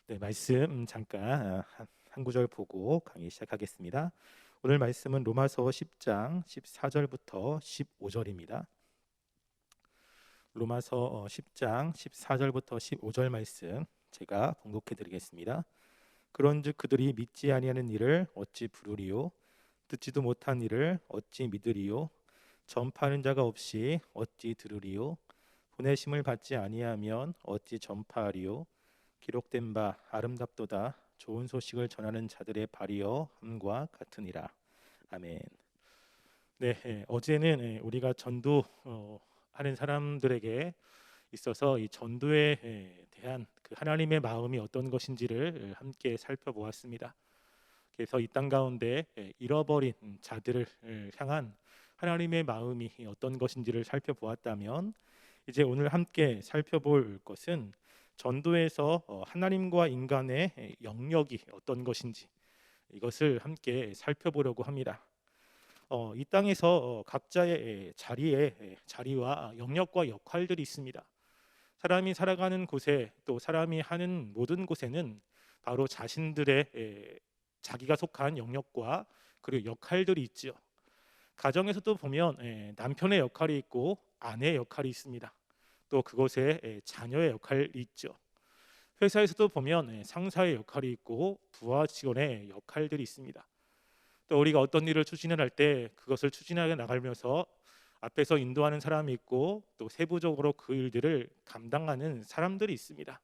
네, 말씀 잠깐 한 구절 보고 강의 시작하겠습니다. 오늘 말씀은 로마서 10장 14절부터 15절입니다. 로마서 10장 14절부터 15절 말씀 제가 봉독해 드리겠습니다. 그런즉 그들이 믿지 아니하는 일을 어찌 부르리요? 듣지도 못한 일을 어찌 믿으리요? 전파하는 자가 없이 어찌 들으리요? 보내심을 받지 아니하면 어찌 전파하리요? 기록된 바 아름답도다 좋은 소식을 전하는 자들의 발이여 함과 같으니라. 아멘. 네, 어제는 우리가 전도 하는 사람들에게 있어서 이 전도에 대한 그 하나님의 마음이 어떤 것인지를 함께 살펴보았습니다. 그래서 이 땅 가운데 잃어버린 자들을 향한 하나님의 마음이 어떤 것인지를 살펴보았다면, 이제 오늘 함께 살펴볼 것은 전도에서 하나님과 인간의 영역이 어떤 것인지 이것을 함께 살펴보려고 합니다. 이 땅에서 각자의 자리와 영역과 역할들이 있습니다. 사람이 살아가는 곳에, 또 사람이 하는 모든 곳에는 바로 자신들의 자기가 속한 영역과 그리고 역할들이 있지요. 가정에서도 보면 남편의 역할이 있고 아내의 역할이 있습니다. 또 그곳에 자녀의 역할이 있죠. 회사에서도 보면 상사의 역할이 있고 부하 직원의 역할들이 있습니다. 또 우리가 어떤 일을 추진을 할 때 그것을 추진하게 나가면서 앞에서 인도하는 사람이 있고 또 세부적으로 그 일들을 감당하는 사람들이 있습니다.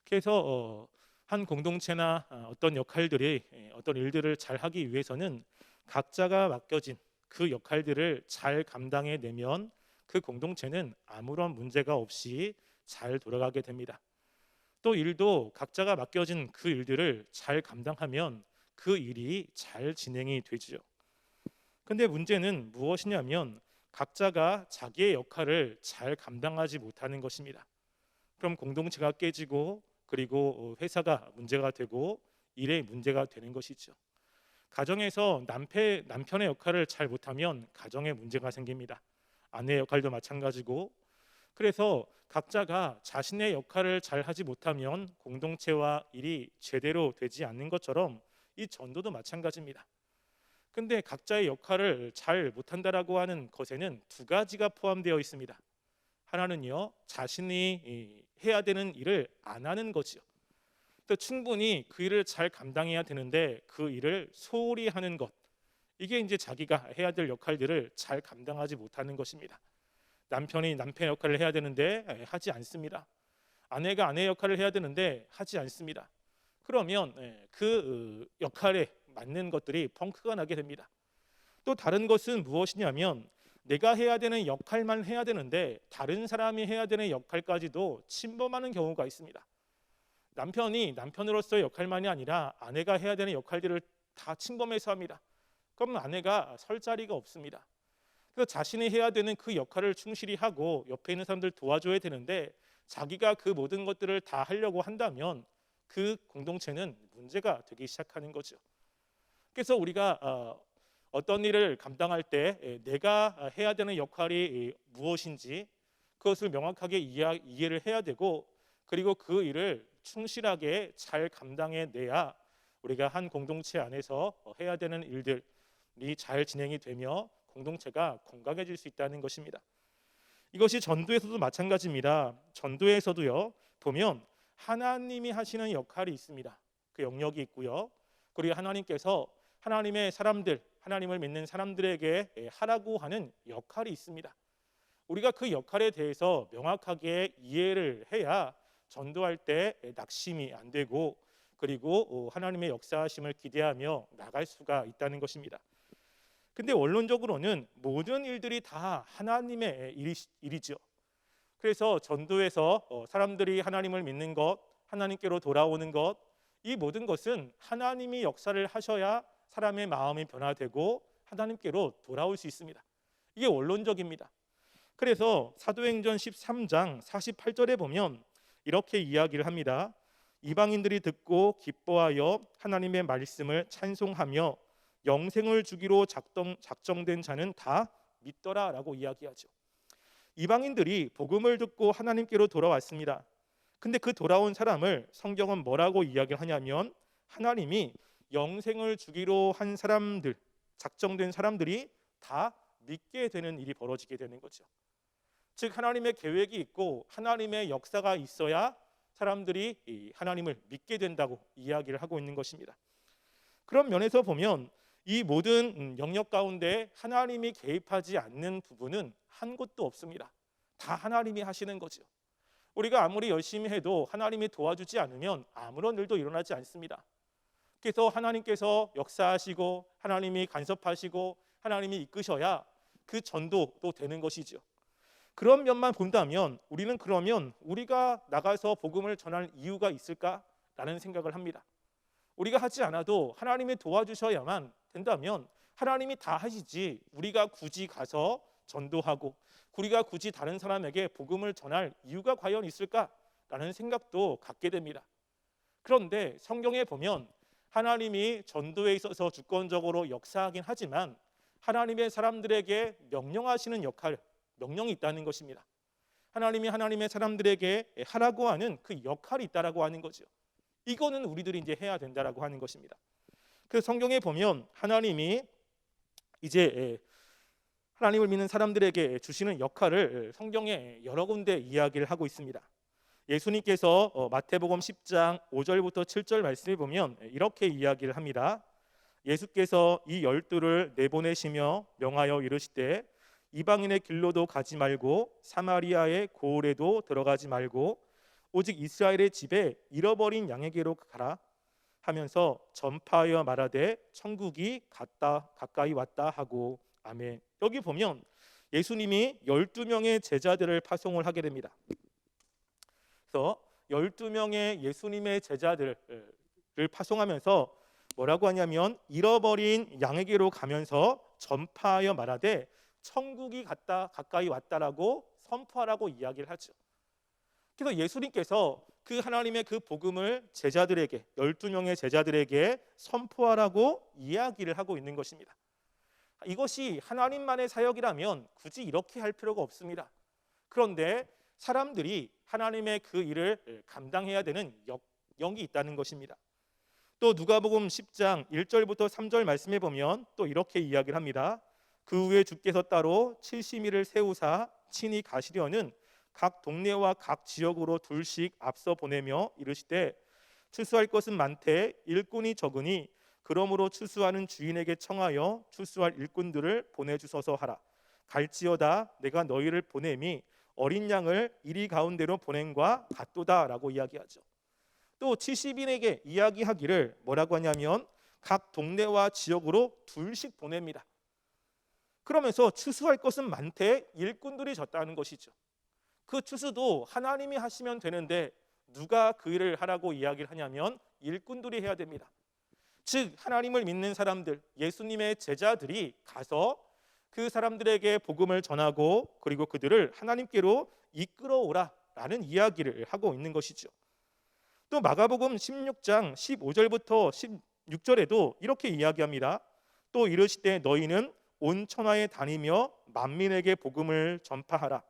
그래서 한 공동체나 어떤 역할들이 어떤 일들을 잘 하기 위해서는 각자가 맡겨진 그 역할들을 잘 감당해 내면 그 공동체는 아무런 문제가 없이 잘 돌아가게 됩니다. 또 일도 각자가 맡겨진 그 일들을 잘 감당하면 그 일이 잘 진행이 되지요. 근데 문제는 무엇이냐면 각자가 자기의 역할을 잘 감당하지 못하는 것입니다. 그럼 공동체가 깨지고, 그리고 회사가 문제가 되고 일에 문제가 되는 것이죠. 가정에서 남편의 역할을 잘 못하면 가정에 문제가 생깁니다. 아내의 역할도 마찬가지고. 그래서 각자가 자신의 역할을 잘 하지 못하면 공동체와 일이 제대로 되지 않는 것처럼 이 전도도 마찬가지입니다. 근데 각자의 역할을 잘 못한다라고 하는 것에는 두 가지가 포함되어 있습니다. 하나는요, 자신이 해야 되는 일을 안 하는 거지요. 또 충분히 그 일을 잘 감당해야 되는데 그 일을 소홀히 하는 것, 이게 이제 자기가 해야 될 역할들을 잘 감당하지 못하는 것입니다. 남편이 남편의 역할을 해야 되는데 하지 않습니다. 아내가 아내의 역할을 해야 되는데 하지 않습니다. 그러면 그 역할에 맞는 것들이 펑크가 나게 됩니다. 또 다른 것은 무엇이냐면 내가 해야 되는 역할만 해야 되는데 다른 사람이 해야 되는 역할까지도 침범하는 경우가 있습니다. 남편이 남편으로서의 역할만이 아니라 아내가 해야 되는 역할들을 다 침범해서 합니다. 그러면 아내가 설 자리가 없습니다. 그래서 자신이 해야 되는 그 역할을 충실히 하고 옆에 있는 사람들 도와줘야 되는데 자기가 그 모든 것들을 다 하려고 한다면 그 공동체는 문제가 되기 시작하는 거죠. 그래서 우리가 어떤 일을 감당할 때 내가 해야 되는 역할이 무엇인지 그것을 명확하게 이해를 해야 되고, 그리고 그 일을 충실하게 잘 감당해 내야 우리가 한 공동체 안에서 해야 되는 일들이 잘 진행이 되며 공동체가 건강해질 수 있다는 것입니다. 이것이 전도에서도 마찬가지입니다. 전도에서도요, 보면 하나님이 하시는 역할이 있습니다. 그 영역이 있고요. 그리고 하나님께서 하나님의 사람들, 하나님을 믿는 사람들에게 하라고 하는 역할이 있습니다. 우리가 그 역할에 대해서 명확하게 이해를 해야 전도할 때 낙심이 안 되고, 그리고 하나님의 역사하심을 기대하며 나갈 수가 있다는 것입니다. 근데 원론적으로는 모든 일들이 다 하나님의 일이죠. 그래서 전도에서 사람들이 하나님을 믿는 것, 하나님께로 돌아오는 것, 이 모든 것은 하나님이 역사를 하셔야 사람의 마음이 변화되고 하나님께로 돌아올 수 있습니다. 이게 원론적입니다. 그래서 사도행전 13장 48절에 보면 이렇게 이야기를 합니다. 이방인들이 듣고 기뻐하여 하나님의 말씀을 찬송하며 영생을 주기로 작정된 자는 다 믿더라라고 이야기하죠. 이방인들이 복음을 듣고 하나님께로 돌아왔습니다. 근데 그 돌아온 사람을 성경은 뭐라고 이야기를 하냐면 하나님이 영생을 주기로 한 사람들, 작정된 사람들이 다 믿게 되는 일이 벌어지게 되는 거죠. 즉 하나님의 계획이 있고 하나님의 역사가 있어야 사람들이 이 하나님을 믿게 된다고 이야기를 하고 있는 것입니다. 그런 면에서 보면 이 모든 영역 가운데 하나님이 개입하지 않는 부분은 한 곳도 없습니다. 다 하나님이 하시는 거죠. 우리가 아무리 열심히 해도 하나님이 도와주지 않으면 아무런 일도 일어나지 않습니다. 그래서 하나님께서 역사하시고 하나님이 간섭하시고 하나님이 이끄셔야 그 전도도 되는 것이죠. 그런 면만 본다면 우리는 그러면 우리가 나가서 복음을 전할 이유가 있을까라는 생각을 합니다. 우리가 하지 않아도 하나님이 도와주셔야만 된다면 하나님이 다 하시지 우리가 굳이 가서 전도하고 우리가 굳이 다른 사람에게 복음을 전할 이유가 과연 있을까라는 생각도 갖게 됩니다. 그런데 성경에 보면 하나님이 전도에 있어서 주권적으로 역사하긴 하지만 하나님의 사람들에게 명령하시는 역할, 명령이 있다는 것입니다. 하나님이 하나님의 사람들에게 하라고 하는 그 역할이 있다라고 하는 거죠. 이거는 우리들이 이제 해야 된다라고 하는 것입니다. 그 성경에 보면 하나님이 이제 하나님을 믿는 사람들에게 주시는 역할을 성경에 여러 군데 이야기를 하고 있습니다. 예수님께서 마태복음 10장 5절부터 7절 말씀을 보면 이렇게 이야기를 합니다. 예수께서 이 12를 내보내시며 명하여 이르시되 이방인의 길로도 가지 말고 사마리아의 고을에도 들어가지 말고 오직 이스라엘의 집에 잃어버린 양에게로 가라 하면서 전파하여 말하되 천국이 가까이 왔다 하고 아멘. 여기 보면 예수님이 12명의 제자들을 파송을 하게 됩니다. 그래서 12명의 예수님의 제자들을 파송하면서 뭐라고 하냐면 잃어버린 양에게로 가면서 전파하여 말하되 천국이 가까이 왔다라고 선포하라고 이야기를 하죠. 그래서 예수님께서 그 하나님의 그 복음을 제자들에게 12명의 제자들에게 선포하라고 이야기를 하고 있는 것입니다. 이것이 하나님만의 사역이라면 굳이 이렇게 할 필요가 없습니다. 그런데 사람들이 하나님의 그 일을 감당해야 되는 역량이 있다는 것입니다. 또 누가복음 10장 1절부터 3절 말씀해 보면 또 이렇게 이야기를 합니다. 그 후에 주께서 따로 70일을 세우사 친히 가시려는 각 동네와 각 지역으로 둘씩 앞서 보내며 이르시되 추수할 것은 많되 일꾼이 적으니 그러므로 추수하는 주인에게 청하여 추수할 일꾼들을 보내주소서 하라. 갈지어다 내가 너희를 보냄이 어린 양을 이리 가운데로 보냄과 같도다라고 이야기하죠. 또 70인에게 이야기하기를 뭐라고 하냐면 각 동네와 지역으로 둘씩 보냅니다. 그러면서 추수할 것은 많되 일꾼들이 적다는 것이죠. 그 추수도 하나님이 하시면 되는데 누가 그 일을 하라고 이야기를 하냐면 일꾼들이 해야 됩니다. 즉 하나님을 믿는 사람들, 예수님의 제자들이 가서 그 사람들에게 복음을 전하고 그리고 그들을 하나님께로 이끌어오라라는 이야기를 하고 있는 것이죠. 또 마가복음 16장 15절부터 16절에도 이렇게 이야기합니다. 또 이르시되 너희는 온 천하에 다니며 만민에게 복음을 전파하라.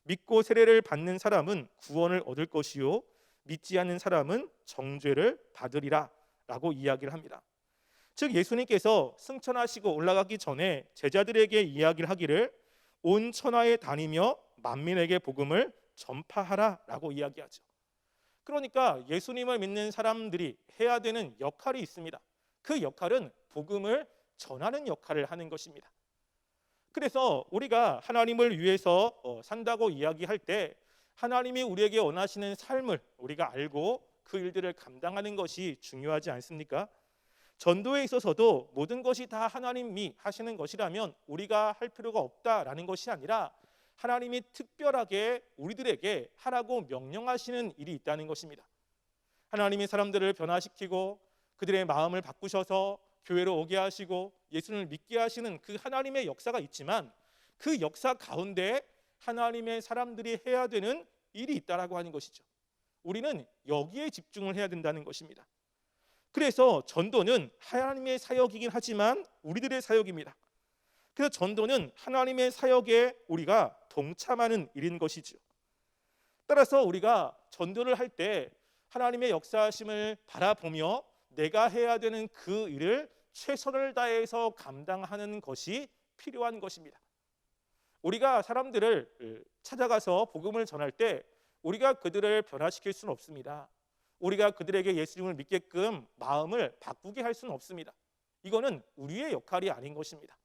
믿고 세례를 받는 사람은 구원을 얻을 것이요 믿지 않는 사람은 정죄를 받으리라 라고 이야기를 합니다. 즉 예수님께서 승천하시고 올라가기 전에 제자들에게 이야기를 하기를 온 천하에 다니며 만민에게 복음을 전파하라 라고 이야기하죠. 그러니까 예수님을 믿는 사람들이 해야 되는 역할이 있습니다. 그 역할은 복음을 전하는 역할을 하는 것입니다. 그래서 우리가 하나님을 위해서 산다고 이야기할 때 하나님이 우리에게 원하시는 삶을 우리가 알고 그 일들을 감당하는 것이 중요하지 않습니까? 전도에 있어서도 모든 것이 다 하나님이 하시는 것이라면 우리가 할 필요가 없다라는 것이 아니라 하나님이 특별하게 우리들에게 하라고 명령하시는 일이 있다는 것입니다. 하나님이 사람들을 변화시키고 그들의 마음을 바꾸셔서 교회로 오게 하시고 예수님을 믿게 하시는 그 하나님의 역사가 있지만 그 역사 가운데 하나님의 사람들이 해야 되는 일이 있다라고 하는 것이죠. 우리는 여기에 집중을 해야 된다는 것입니다. 그래서 전도는 하나님의 사역이긴 하지만 우리들의 사역입니다. 그래서 전도는 하나님의 사역에 우리가 동참하는 일인 것이죠. 따라서 우리가 전도를 할 때 하나님의 역사하심을 바라보며 내가 해야 되는 그 일을 최선을 다해서 감당하는 것이 필요한 것입니다. 우리가 사람들을 찾아가서 복음을 전할 때 우리가 그들을 변화시킬 수는 없습니다. 우리가 그들에게 예수님을 믿게끔 마음을 바꾸게 할 수는 없습니다. 이거는 우리의 역할이 아닌 것입니다.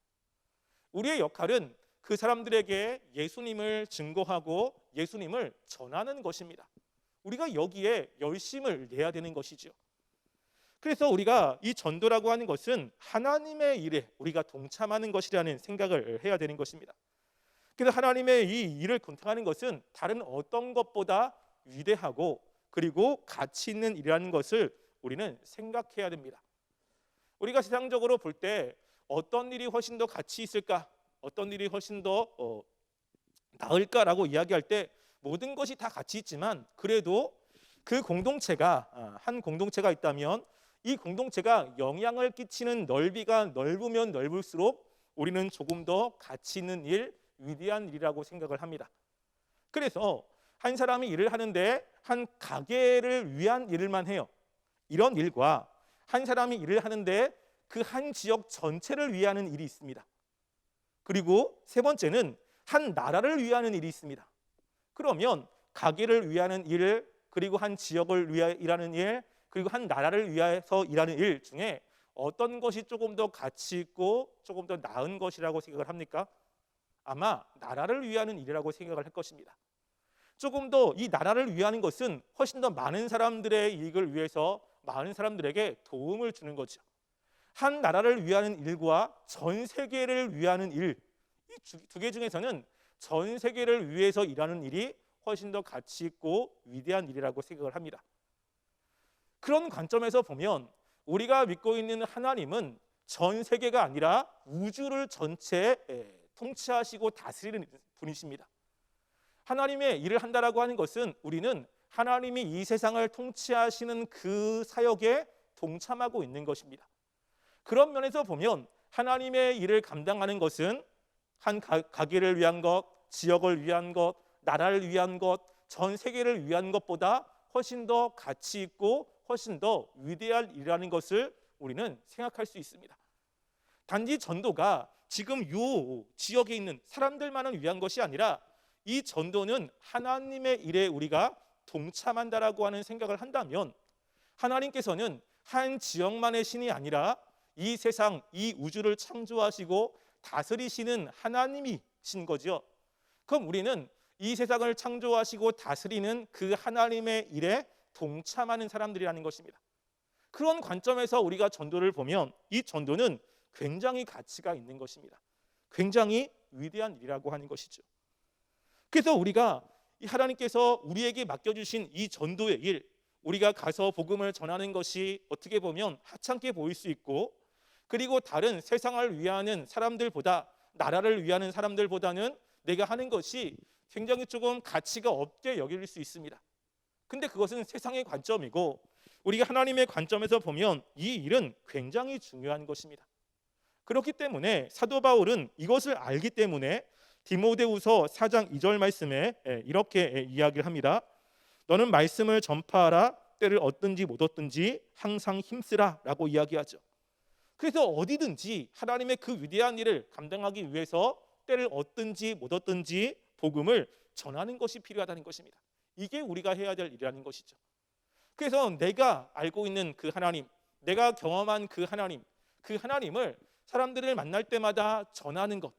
우리의 역할은 그 사람들에게 예수님을 증거하고 예수님을 전하는 것입니다. 우리가 여기에 열심을 내야 되는 것이죠. 그래서 우리가 이 전도라고 하는 것은 하나님의 일에 우리가 동참하는 것이라는 생각을 해야 되는 것입니다. 그래서 하나님의 이 일을 동참하는 것은 다른 어떤 것보다 위대하고 그리고 가치 있는 일이라는 것을 우리는 생각해야 됩니다. 우리가 세상적으로 볼 때 어떤 일이 훨씬 더 가치 있을까? 어떤 일이 훨씬 더 나을까라고 이야기할 때 모든 것이 다 가치 있지만 그래도 그 공동체가 한 공동체가 있다면 이 공동체가 영향을 끼치는 넓이가 넓으면 넓을수록 우리는 조금 더 가치 있는 일, 위대한 일이라고 생각을 합니다. 그래서 한 사람이 일을 하는데 한 가게를 위한 일을만 해요. 이런 일과 한 사람이 일을 하는데 그 한 지역 전체를 위하는 일이 있습니다. 그리고 세 번째는 한 나라를 위하는 일이 있습니다. 그러면 가게를 위하는 일, 그리고 한 지역을 위해 일하는 일, 그리고 한 나라를 위해서 일하는 일 중에 어떤 것이 조금 더 가치 있고 조금 더 나은 것이라고 생각을 합니까? 아마 나라를 위하는 일이라고 생각을 할 것입니다. 조금 더 이 나라를 위하는 것은 훨씬 더 많은 사람들의 이익을 위해서 많은 사람들에게 도움을 주는 거죠. 한 나라를 위하는 일과 전 세계를 위하는 일, 이 두 개 중에서는 전 세계를 위해서 일하는 일이 훨씬 더 가치 있고 위대한 일이라고 생각을 합니다. 그런 관점에서 보면 우리가 믿고 있는 하나님은 전 세계가 아니라 우주를 전체 통치하시고 다스리는 분이십니다. 하나님의 일을 한다라고 하는 것은 우리는 하나님이 이 세상을 통치하시는 그 사역에 동참하고 있는 것입니다. 그런 면에서 보면 하나님의 일을 감당하는 것은 한 가게를 위한 것, 지역을 위한 것, 나라를 위한 것, 전 세계를 위한 것보다 훨씬 더 가치 있고 훨씬 더 위대한 일이라는 것을 우리는 생각할 수 있습니다. 단지 전도가 지금 이 지역에 있는 사람들만을 위한 것이 아니라 이 전도는 하나님의 일에 우리가 동참한다라고 하는 생각을 한다면 하나님께서는 한 지역만의 신이 아니라 이 세상, 이 우주를 창조하시고 다스리시는 하나님이신 거죠. 그럼 우리는 이 세상을 창조하시고 다스리는 그 하나님의 일에 동참하는 사람들이라는 것입니다. 그런 관점에서 우리가 전도를 보면 이 전도는 굉장히 가치가 있는 것입니다. 굉장히 위대한 일이라고 하는 것이죠. 그래서 우리가 하나님께서 우리에게 맡겨주신 이 전도의 일, 우리가 가서 복음을 전하는 것이 어떻게 보면 하찮게 보일 수 있고 그리고 다른 세상을 위하는 사람들보다 나라를 위하는 사람들보다는 내가 하는 것이 굉장히 조금 가치가 없게 여길 수 있습니다. 근데 그것은 세상의 관점이고 우리가 하나님의 관점에서 보면 이 일은 굉장히 중요한 것입니다. 그렇기 때문에 사도 바울은 이것을 알기 때문에 디모데후서 4장 2절 말씀에 이렇게 이야기를 합니다. 너는 말씀을 전파하라. 때를 얻든지 못 얻든지 항상 힘쓰라 라고 이야기하죠. 그래서 어디든지 하나님의 그 위대한 일을 감당하기 위해서 때를 얻든지 못 얻든지 복음을 전하는 것이 필요하다는 것입니다. 이게 우리가 해야 될 일이라는 것이죠. 그래서 내가 알고 있는 그 하나님, 내가 경험한 그 하나님을 사람들을 만날 때마다 전하는 것,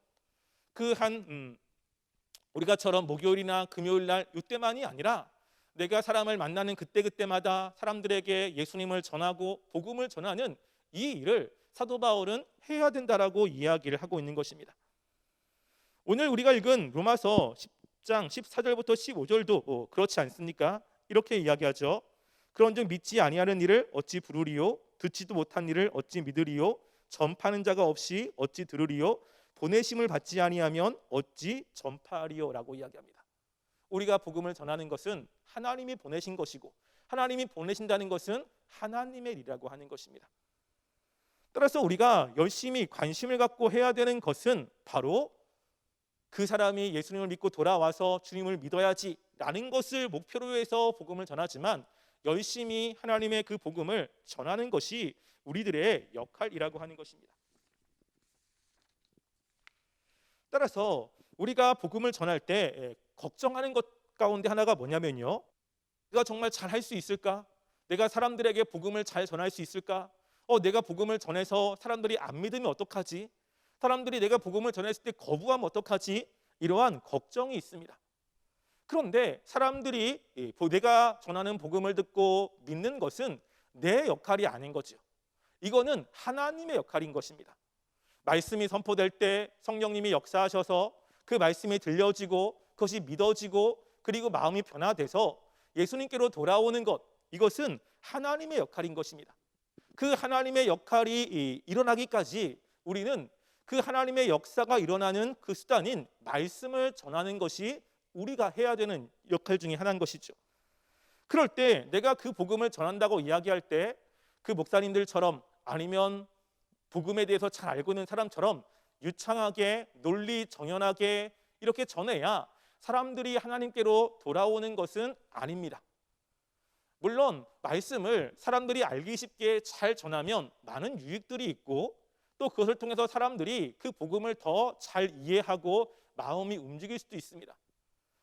우리가처럼 목요일이나 금요일 날 이때만이 아니라 내가 사람을 만나는 그때마다 사람들에게 예수님을 전하고 복음을 전하는 이 일을 사도 바울은 해야 된다라고 이야기를 하고 있는 것입니다. 오늘 우리가 읽은 로마서 10장 14절부터 15절도 그렇지 않습니까? 이렇게 이야기하죠. 그런즉 믿지 아니하는 일을 어찌 부르리요? 듣지도 못한 일을 어찌 믿으리요? 전파하는 자가 없이 어찌 들으리요? 보내심을 받지 아니하면 어찌 전파하리요라고 이야기합니다. 우리가 복음을 전하는 것은 하나님이 보내신 것이고 하나님이 보내신다는 것은 하나님의 일이라고 하는 것입니다. 따라서 우리가 열심히 관심을 갖고 해야 되는 것은 바로 그 사람이 예수님을 믿고 돌아와서 주님을 믿어야지 라는 것을 목표로 해서 복음을 전하지만 열심히 하나님의 그 복음을 전하는 것이 우리들의 역할이라고 하는 것입니다. 따라서 우리가 복음을 전할 때 걱정하는 것 가운데 하나가 뭐냐면요, 내가 정말 잘 할 수 있을까? 내가 사람들에게 복음을 잘 전할 수 있을까? 내가 복음을 전해서 사람들이 안 믿으면 어떡하지? 사람들이 내가 복음을 전했을 때 거부하면 어떡하지? 이러한 걱정이 있습니다. 그런데 사람들이 내가 전하는 복음을 듣고 믿는 것은 내 역할이 아닌 거죠. 이거는 하나님의 역할인 것입니다. 말씀이 선포될 때 성령님이 역사하셔서 그 말씀이 들려지고 그것이 믿어지고 그리고 마음이 변화돼서 예수님께로 돌아오는 것, 이것은 하나님의 역할인 것입니다. 그 하나님의 역할이 일어나기까지 우리는 그 하나님의 역사가 일어나는 그 수단인 말씀을 전하는 것이 우리가 해야 되는 역할 중에 하나인 것이죠. 그럴 때 내가 그 복음을 전한다고 이야기할 때 그 목사님들처럼 아니면 복음에 대해서 잘 알고 있는 사람처럼 유창하게 논리 정연하게 이렇게 전해야 사람들이 하나님께로 돌아오는 것은 아닙니다. 물론 말씀을 사람들이 알기 쉽게 잘 전하면 많은 유익들이 있고 또 그것을 통해서 사람들이 그 복음을 더 잘 이해하고 마음이 움직일 수도 있습니다.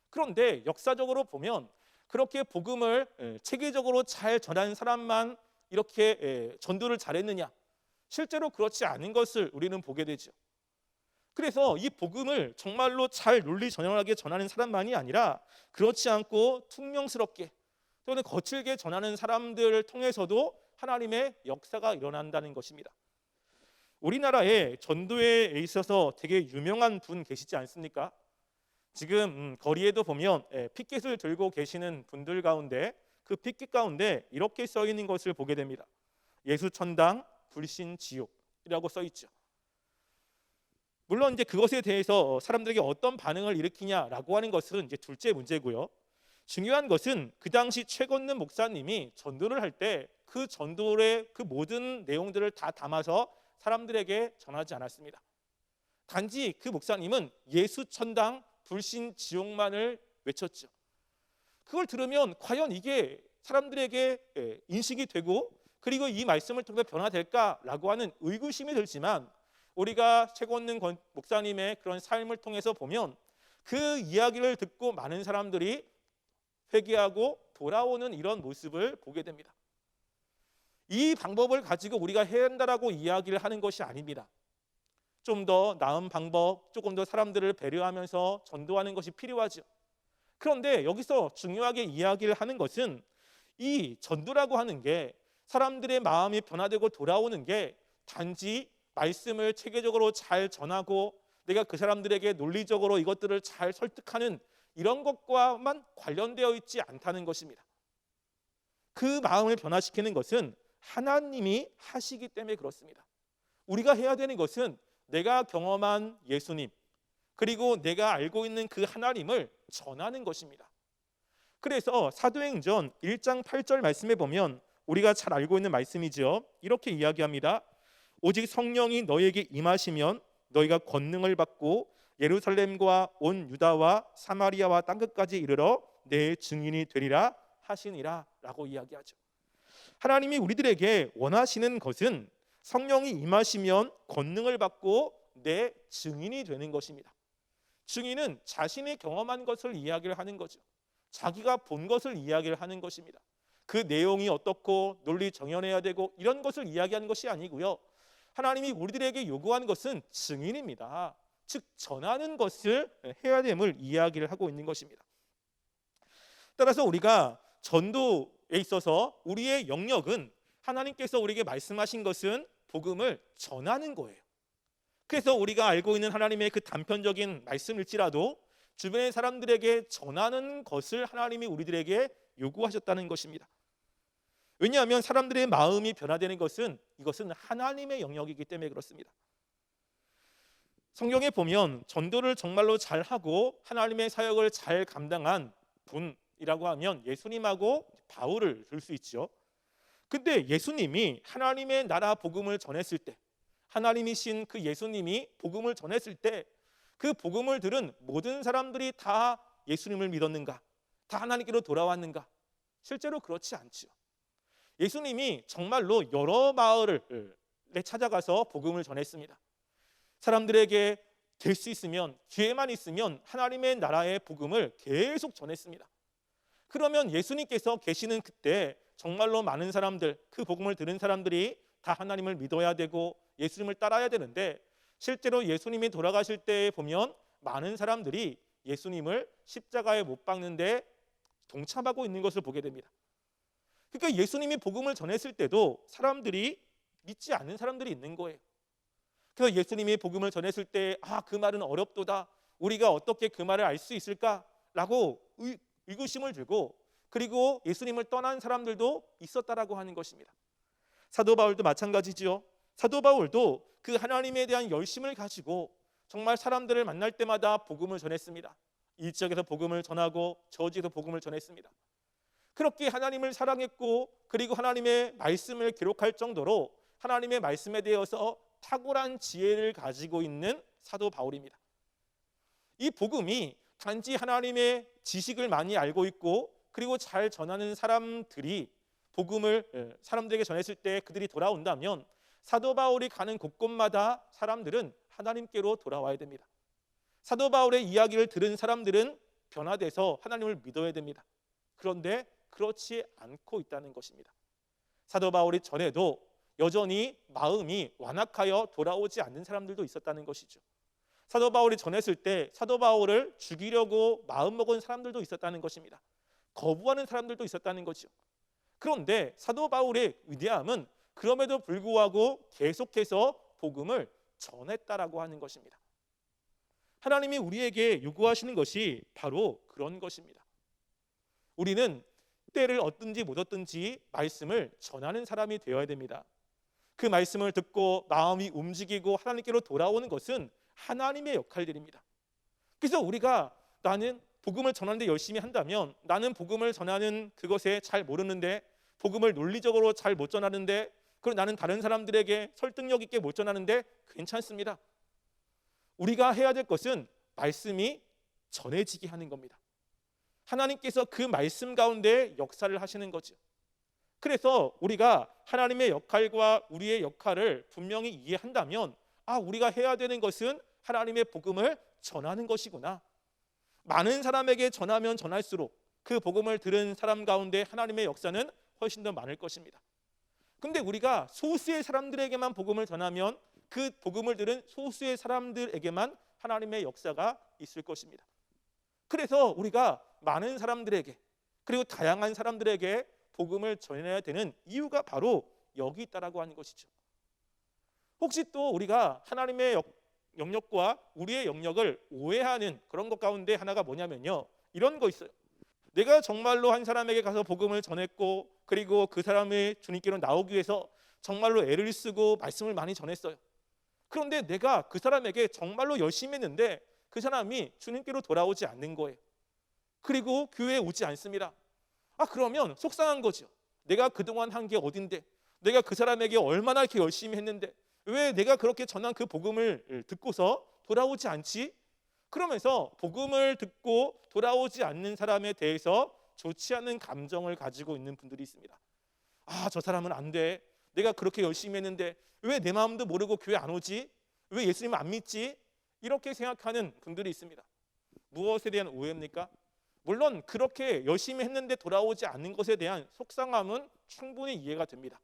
그런데 역사적으로 보면 그렇게 복음을 체계적으로 잘 전하는 사람만 이렇게 전도를 잘했느냐? 실제로 그렇지 않은 것을 우리는 보게 되죠. 그래서 이 복음을 정말로 잘 논리정연하게 전하는 사람만이 아니라 그렇지 않고 퉁명스럽게 또는 거칠게 전하는 사람들을 통해서도 하나님의 역사가 일어난다는 것입니다. 우리나라에 전도에 있어서 되게 유명한 분 계시지 않습니까? 지금 거리에도 보면 피켓을 들고 계시는 분들 가운데 그 피켓 가운데 이렇게 써 있는 것을 보게 됩니다. 예수천당 불신지옥이라고 써 있죠. 물론 이제 그것에 대해서 사람들에게 어떤 반응을 일으키냐라고 하는 것은 이제 둘째 문제고요. 중요한 것은 그 당시 최건능 목사님이 전도를 할 때 그 전도의 그 모든 내용들을 다 담아서 사람들에게 전하지 않았습니다. 단지 그 목사님은 예수천당 불신지옥만을 외쳤죠. 그걸 들으면 과연 이게 사람들에게 인식이 되고 그리고 이 말씀을 통해 변화될까라고 하는 의구심이 들지만 우리가 최건능 목사님의 그런 삶을 통해서 보면 그 이야기를 듣고 많은 사람들이 회개하고 돌아오는 이런 모습을 보게 됩니다. 이 방법을 가지고 우리가 해야 한다라고 이야기를 하는 것이 아닙니다. 좀 더 나은 방법, 조금 더 사람들을 배려하면서 전도하는 것이 필요하죠. 그런데 여기서 중요하게 이야기를 하는 것은 이 전도라고 하는 게 사람들의 마음이 변화되고 돌아오는 게 단지 말씀을 체계적으로 잘 전하고 내가 그 사람들에게 논리적으로 이것들을 잘 설득하는 이런 것과만 관련되어 있지 않다는 것입니다. 그 마음을 변화시키는 것은 하나님이 하시기 때문에 그렇습니다. 우리가 해야 되는 것은 내가 경험한 예수님 그리고 내가 알고 있는 그 하나님을 전하는 것입니다. 그래서 사도행전 1장 8절 말씀에 보면 우리가 잘 알고 있는 말씀이죠. 이렇게 이야기합니다. 오직 성령이 너희에게 임하시면 너희가 권능을 받고 예루살렘과 온 유다와 사마리아와 땅끝까지 이르러 내 증인이 되리라 하시니라 라고 이야기하죠. 하나님이 우리들에게 원하시는 것은 성령이 임하시면 권능을 받고 내 증인이 되는 것입니다. 증인은 자신이 경험한 것을 이야기를 하는 거죠. 자기가 본 것을 이야기를 하는 것입니다. 그 내용이 어떻고 논리 정연해야 되고 이런 것을 이야기하는 것이 아니고요. 하나님이 우리들에게 요구하는 것은 증인입니다. 즉 전하는 것을 해야 됨을 이야기를 하고 있는 것입니다. 따라서 우리가 전도에 있어서 우리의 영역은 하나님께서 우리에게 말씀하신 것은 복음을 전하는 거예요. 그래서 우리가 알고 있는 하나님의 그 단편적인 말씀일지라도 주변의 사람들에게 전하는 것을 하나님이 우리들에게 요구하셨다는 것입니다. 왜냐하면 사람들의 마음이 변화되는 것은 이것은 하나님의 영역이기 때문에 그렇습니다. 성경에 보면 전도를 정말로 잘하고 하나님의 사역을 잘 감당한 분이라고 하면 예수님하고 바울을 들 수 있죠. 근데 예수님이 하나님의 나라 복음을 전했을 때 하나님이신 그 예수님이 복음을 전했을 때 그 복음을 들은 모든 사람들이 다 예수님을 믿었는가? 다 하나님께로 돌아왔는가? 실제로 그렇지 않죠. 예수님이 정말로 여러 마을을 찾아가서 복음을 전했습니다. 사람들에게 될 수 있으면, 기회만 있으면 하나님의 나라의 복음을 계속 전했습니다. 그러면 예수님께서 계시는 그때 정말로 많은 사람들, 그 복음을 들은 사람들이 다 하나님을 믿어야 되고 예수님을 따라야 되는데, 실제로 예수님이 돌아가실 때 보면 많은 사람들이 예수님을 십자가에 못 박는데 동참하고 있는 것을 보게 됩니다. 그러니까 예수님이 복음을 전했을 때도 사람들이 믿지 않는 사람들이 있는 거예요. 그래서 예수님이 복음을 전했을 때 그 말은 어렵도다, 우리가 어떻게 그 말을 알 수 있을까라고 의구심을 들고, 그리고 예수님을 떠난 사람들도 있었다라고 하는 것입니다. 사도 바울도 마찬가지지요. 사도 바울도 그 하나님에 대한 열심을 가지고 정말 사람들을 만날 때마다 복음을 전했습니다. 이 지역에서 복음을 전하고 저 지역에서 복음을 전했습니다. 그렇게 하나님을 사랑했고, 그리고 하나님의 말씀을 기록할 정도로 하나님의 말씀에 대해서 탁월한 지혜를 가지고 있는 사도 바울입니다. 이 복음이 단지 하나님의 지식을 많이 알고 있고, 그리고 잘 전하는 사람들이 복음을 사람들에게 전했을 때 그들이 돌아온다면, 사도 바울이 가는 곳곳마다 사람들은 하나님께로 돌아와야 됩니다. 사도 바울의 이야기를 들은 사람들은 변화돼서 하나님을 믿어야 됩니다. 그런데 그렇지 않고 있다는 것입니다. 사도 바울이 전에도 여전히 마음이 완악하여 돌아오지 않는 사람들도 있었다는 것이죠. 사도 바울이 전했을 때 사도 바울을 죽이려고 마음먹은 사람들도 있었다는 것입니다. 거부하는 사람들도 있었다는 거죠. 그런데 사도 바울의 위대함은 그럼에도 불구하고 계속해서 복음을 전했다라고 하는 것입니다. 하나님이 우리에게 요구하시는 것이 바로 그런 것입니다. 우리는 때를 얻든지 못 얻든지 말씀을 전하는 사람이 되어야 됩니다. 그 말씀을 듣고 마음이 움직이고 하나님께로 돌아오는 것은 하나님의 역할들입니다. 그래서 우리가 나는 복음을 전하는데 열심히 한다면, 나는 복음을 전하는 그것에 잘 모르는데, 복음을 논리적으로 잘 못 전하는데, 그리고 나는 다른 사람들에게 설득력 있게 못 전하는데 괜찮습니다. 우리가 해야 될 것은 말씀이 전해지게 하는 겁니다. 하나님께서 그 말씀 가운데 역사를 하시는 거죠. 그래서 우리가 하나님의 역할과 우리의 역할을 분명히 이해한다면, 우리가 해야 되는 것은 하나님의 복음을 전하는 것이구나. 많은 사람에게 전하면 전할수록 그 복음을 들은 사람 가운데 하나님의 역사는 훨씬 더 많을 것입니다. 근데 우리가 소수의 사람들에게만 복음을 전하면 그 복음을 들은 소수의 사람들에게만 하나님의 역사가 있을 것입니다. 그래서 우리가 많은 사람들에게, 그리고 다양한 사람들에게 복음을 전해야 되는 이유가 바로 여기 있다라고 하는 것이죠. 혹시 또 우리가 하나님의 영역과 우리의 영역을 오해하는 그런 것 가운데 하나가 뭐냐면요, 이런 거 있어요. 내가 정말로 한 사람에게 가서 복음을 전했고, 그리고 그 사람이 주님께로 나오기 위해서 정말로 애를 쓰고 말씀을 많이 전했어요. 그런데 내가 그 사람에게 정말로 열심히 했는데 그 사람이 주님께로 돌아오지 않는 거예요. 그리고 교회에 오지 않습니다. 그러면 속상한 거죠. 내가 그동안 한 게 어딘데, 내가 그 사람에게 얼마나 이렇게 열심히 했는데 왜 내가 그렇게 전한 그 복음을 듣고서 돌아오지 않지? 그러면서 복음을 듣고 돌아오지 않는 사람에 대해서 좋지 않은 감정을 가지고 있는 분들이 있습니다. 저 사람은 안 돼. 내가 그렇게 열심히 했는데 왜 내 마음도 모르고 교회 안 오지? 왜 예수님 안 믿지? 이렇게 생각하는 분들이 있습니다. 무엇에 대한 오해입니까? 물론 그렇게 열심히 했는데 돌아오지 않는 것에 대한 속상함은 충분히 이해가 됩니다.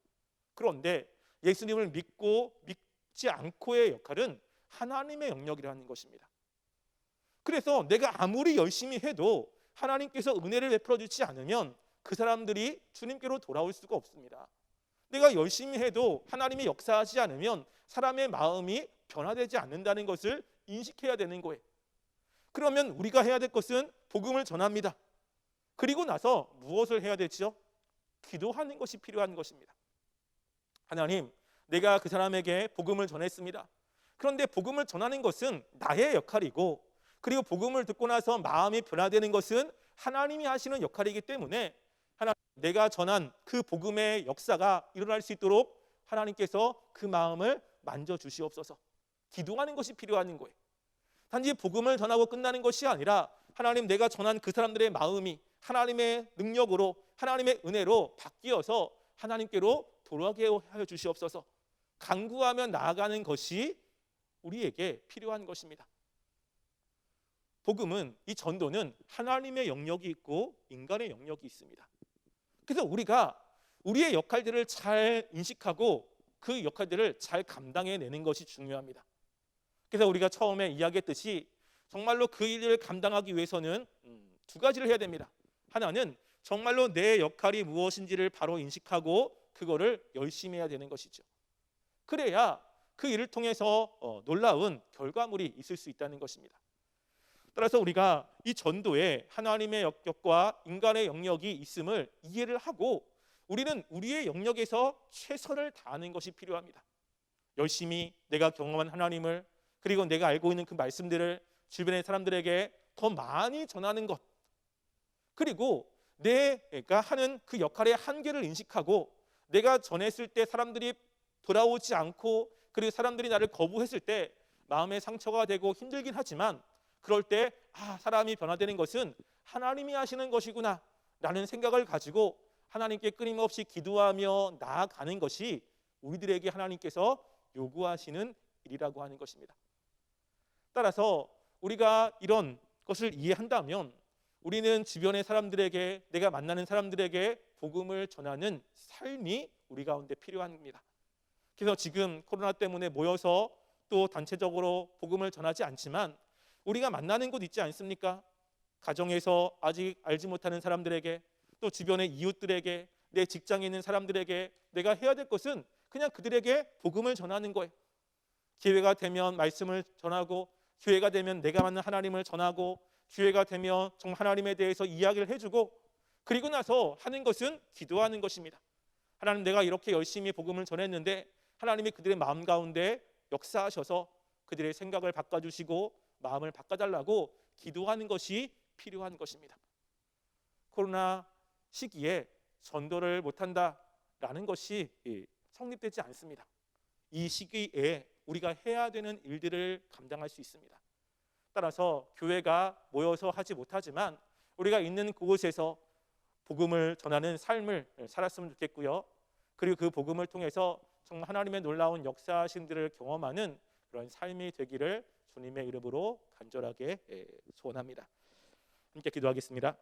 그런데 예수님을 믿고 믿지 않고의 역할은 하나님의 영역이라는 것입니다. 그래서 내가 아무리 열심히 해도 하나님께서 은혜를 베풀어 주지 않으면 그 사람들이 주님께로 돌아올 수가 없습니다. 내가 열심히 해도 하나님이 역사하지 않으면 사람의 마음이 변화되지 않는다는 것을 인식해야 되는 거예요. 그러면 우리가 해야 될 것은 복음을 전합니다. 그리고 나서 무엇을 해야 되죠? 기도하는 것이 필요한 것입니다. 하나님, 내가 그 사람에게 복음을 전했습니다. 그런데 복음을 전하는 것은 나의 역할이고, 그리고 복음을 듣고 나서 마음이 변화되는 것은 하나님이 하시는 역할이기 때문에 하나님, 내가 전한 그 복음의 역사가 일어날 수 있도록 하나님께서 그 마음을 만져주시옵소서. 기도하는 것이 필요한 거예요. 단지 복음을 전하고 끝나는 것이 아니라 하나님, 내가 전한 그 사람들의 마음이, 하나님의 능력으로 하나님의 은혜로 바뀌어서 하나님께로 돌아가게 하여 주시옵소서. 간구하며 나아가는 것이 우리에게 필요한 것입니다. 복음은, 이 전도는 하나님의 영역이 있고 인간의 영역이 있습니다. 그래서 우리가 우리의 역할들을 잘 인식하고 그 역할들을 잘 감당해내는 것이 중요합니다. 그래서 우리가 처음에 이야기했듯이 정말로 그 일을 감당하기 위해서는 두 가지를 해야 됩니다. 하나는 정말로 내 역할이 무엇인지를 바로 인식하고 그거를 열심히 해야 되는 것이죠. 그래야 그 일을 통해서 놀라운 결과물이 있을 수 있다는 것입니다. 따라서 우리가 이 전도에 하나님의 영역과 인간의 영역이 있음을 이해를 하고 우리는 우리의 영역에서 최선을 다하는 것이 필요합니다. 열심히 내가 경험한 하나님을, 그리고 내가 알고 있는 그 말씀들을 주변의 사람들에게 더 많이 전하는 것, 그리고 내가 하는 그 역할의 한계를 인식하고 내가 전했을 때 사람들이 돌아오지 않고, 그리고 사람들이 나를 거부했을 때 마음에 상처가 되고 힘들긴 하지만, 그럴 때 사람이 변화되는 것은 하나님이 하시는 것이구나 라는 생각을 가지고 하나님께 끊임없이 기도하며 나아가는 것이 우리들에게 하나님께서 요구하시는 일이라고 하는 것입니다. 따라서 우리가 이런 것을 이해한다면 우리는 주변의 사람들에게, 내가 만나는 사람들에게 복음을 전하는 삶이 우리 가운데 필요합니다. 그래서 지금 코로나 때문에 모여서 또 단체적으로 복음을 전하지 않지만 우리가 만나는 곳 있지 않습니까? 가정에서 아직 알지 못하는 사람들에게, 또 주변의 이웃들에게, 내 직장에 있는 사람들에게 내가 해야 될 것은 그냥 그들에게 복음을 전하는 거예요. 기회가 되면 말씀을 전하고, 기회가 되면 내가 만난 하나님을 전하고, 기회가 되면 정말 하나님에 대해서 이야기를 해주고, 그리고 나서 하는 것은 기도하는 것입니다. 하나님, 내가 이렇게 열심히 복음을 전했는데 하나님이 그들의 마음 가운데 역사하셔서 그들의 생각을 바꿔주시고 마음을 바꿔달라고 기도하는 것이 필요한 것입니다. 코로나 시기에 전도를 못한다라는 것이 성립되지 않습니다. 이 시기에 우리가 해야 되는 일들을 감당할 수 있습니다. 따라서 교회가 모여서 하지 못하지만 우리가 있는 그곳에서 복음을 전하는 삶을 살았으면 좋겠고요. 그리고 그 복음을 통해서 정말 하나님의 놀라운 역사하심들을 경험하는 그런 삶이 되기를 주님의 이름으로 간절하게 소원합니다. 함께 기도하겠습니다.